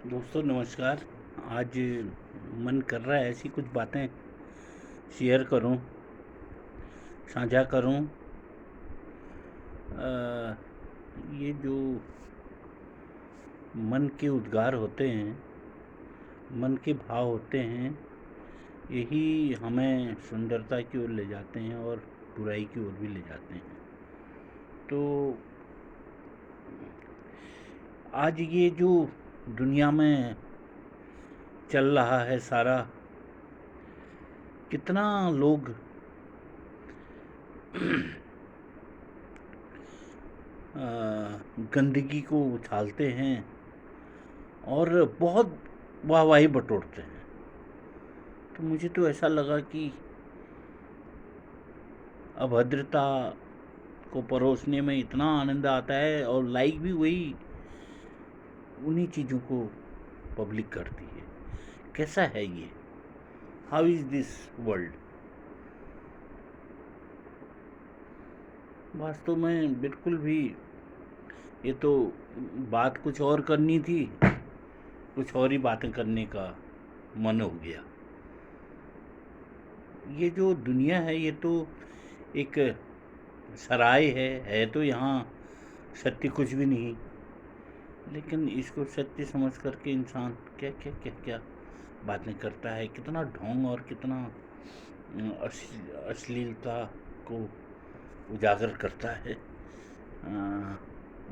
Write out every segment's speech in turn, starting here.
दोस्तों नमस्कार। आज मन कर रहा है ऐसी कुछ बातें शेयर करूं, साझा करूं। अ, ये जो मन के उद्गार होते हैं, मन के भाव होते हैं, यही हमें सुंदरता की ओर ले जाते हैं और बुराई की ओर भी ले जाते हैं। तो आज ये जो दुनिया में चल रहा है सारा, कितना लोग गंदगी को उछालते हैं और बहुत वाहवाही बटोरते हैं। तो मुझे तो ऐसा लगा कि अभद्रता को परोसने में इतना आनंद आता है और लाइक भी वही उन्हीं चीज़ों को पब्लिक करती है। कैसा है ये? How is this world? वास्तव में बिल्कुल भी, ये तो बात कुछ और करनी थी, कुछ और ही बातें करने का मन हो गया। ये जो दुनिया है ये तो एक सराय है तो यहाँ सत्य कुछ भी नहीं। लेकिन इसको सत्य समझ करके इंसान क्या क्या क्या क्या बातें करता है, कितना ढोंग और कितना अश्लीलता को उजागर करता है।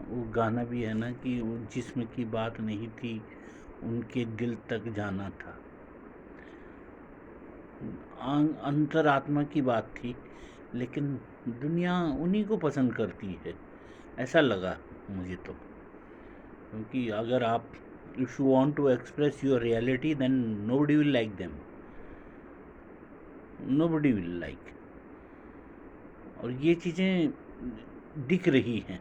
वो गाना भी है ना कि वो जिस्म की बात नहीं थी, उनके दिल तक जाना था। अंतरात्मा की बात थी, लेकिन दुनिया उन्हीं को पसंद करती है, ऐसा लगा मुझे तो। क्योंकि अगर आप if you want to express your reality then nobody will like them, nobody will like. और ये चीज़ें दिख रही हैं,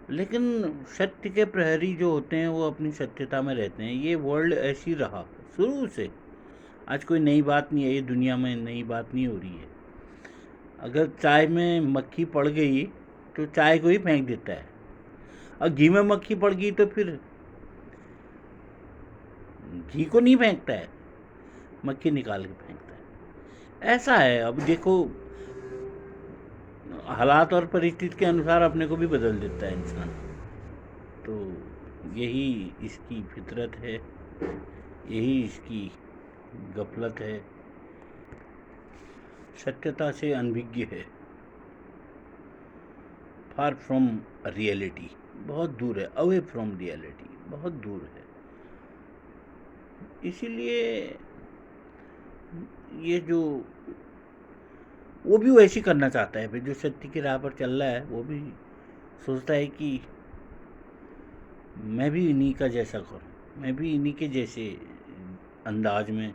लेकिन सत्य के प्रहरी जो होते हैं वो अपनी सत्यता में रहते हैं। ये वर्ल्ड ऐसी रहा शुरू से, आज कोई नई बात नहीं है, ये दुनिया में नई बात नहीं हो रही है। अगर चाय में मक्खी पड़ गई तो चाय को ही फेंक देता है, और घी में मक्खी पड़ गई तो फिर घी को नहीं फेंकता है, मक्खी निकाल के फेंकता है। ऐसा है। अब देखो, हालात और परिस्थिति के अनुसार अपने को भी बदल देता है इंसान। तो यही इसकी फितरत है, यही इसकी गफलत है, सत्यता से अनभिज्ञ है, फार फ्रॉम रियलिटी, बहुत दूर है, अवे फ्रॉम रियलिटी, बहुत दूर है। इसीलिए ये जो वो भी वैसी करना चाहता है, फिर जो सत्य की राह पर चल रहा है वो भी सोचता है कि मैं भी इन्हीं का जैसा करूं, मैं भी इन्हीं के जैसे अंदाज में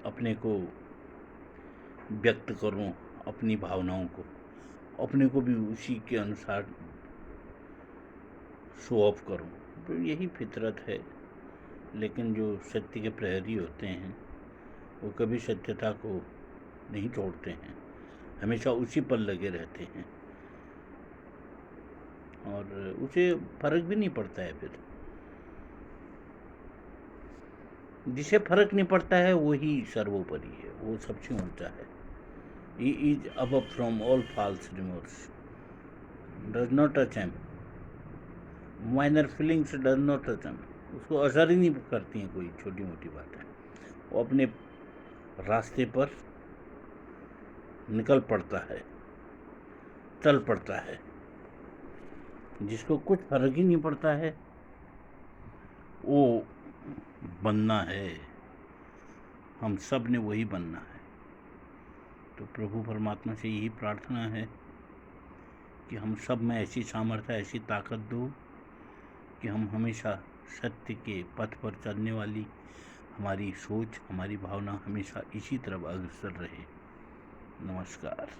अपने को व्यक्त करूं, अपनी भावनाओं को, अपने को भी उसी के अनुसार शो ऑफ करूं। तो यही फितरत है। लेकिन जो सत्य के प्रहरी होते हैं वो कभी सत्यता को नहीं छोड़ते हैं, हमेशा उसी पर लगे रहते हैं, और उसे फर्क भी नहीं पड़ता है। फिर जिसे फर्क नहीं पड़ता है वही सर्वोपरि है, वो सबसे ऊंचा है। He is above from all false remorse, does not touch him, minor feelings does not touch him. उसको असर ही नहीं करती हैं कोई छोटी मोटी बातें। वो अपने रास्ते पर निकल पड़ता है, चल पड़ता है। जिसको कुछ फर्क ही नहीं पड़ता है वो बनना है, हम सब ने वही बनना है। तो प्रभु परमात्मा से यही प्रार्थना है कि हम सब में ऐसी सामर्थ्य, ऐसी ताकत दो कि हम हमेशा सत्य के पथ पर चलने वाली हमारी सोच, हमारी भावना हमेशा इसी तरफ अग्रसर रहे। नमस्कार।